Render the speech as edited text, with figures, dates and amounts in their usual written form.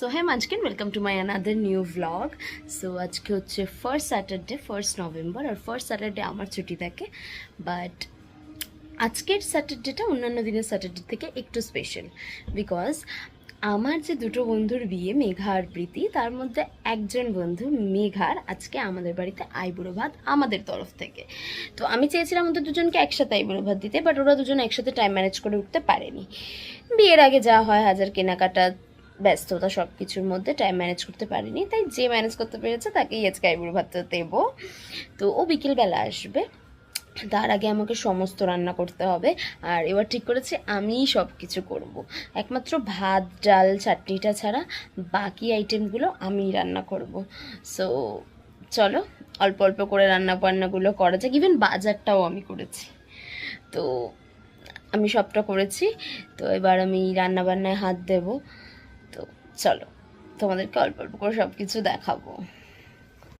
So হ্যাঁ মাঝখান welcome to my another new vlog. So আজকে হচ্ছে ফার্স্ট স্যাটারডে, 1 নভেম্বর। আর ফার্স্ট স্যাটারডে আমার ছুটি থাকে, বাট আজকের স্যাটারডেটা অন্যান্য দিনের স্যাটারডে থেকে একটু স্পেশাল, বিকজ আমার যে দুটো বন্ধুর বিয়ে, মেঘা আর প্রীতি, তার মধ্যে একজন বন্ধু মেঘার আজকে আমাদের বাড়িতে আইবুড়ো ভাত আমাদের তরফ থেকে। তো আমি চেয়েছিলাম ওদের দুজনকে একসাথে আইবুড়ো ভাত দিতে, বাট ওরা দুজন একসাথে টাইম ম্যানেজ করে উঠতে পারেনি। বিয়ের আগে যা হয়, হাজার কেনাকাটা, ব্যস্ততা, সব কিছুর মধ্যে টাইম ম্যানেজ করতে পারিনি। তাই যে ম্যানেজ করতে পেরেছে তাকেই আজকে আইবুড়ো ভাতটা দেবো। তো ও বিকেলবেলা আসবে, তার আগে আমাকে সমস্ত রান্না করতে হবে। আর এবার ঠিক করেছি আমিই সব কিছু করব, একমাত্র ভাত ডাল চাটনিটা ছাড়া বাকি আইটেমগুলো আমিই রান্না করব। সো চলো অল্প অল্প করে রান্না বান্নাগুলো করা যাক। ইভেন বাজারটাও আমি করেছি, তো আমি সবটা করেছি। তো এবার আমি রান্না বান্নায় হাত দেব। তো চলো তোমাদেরকে অল্প অল্প করে সব কিছু দেখাবো।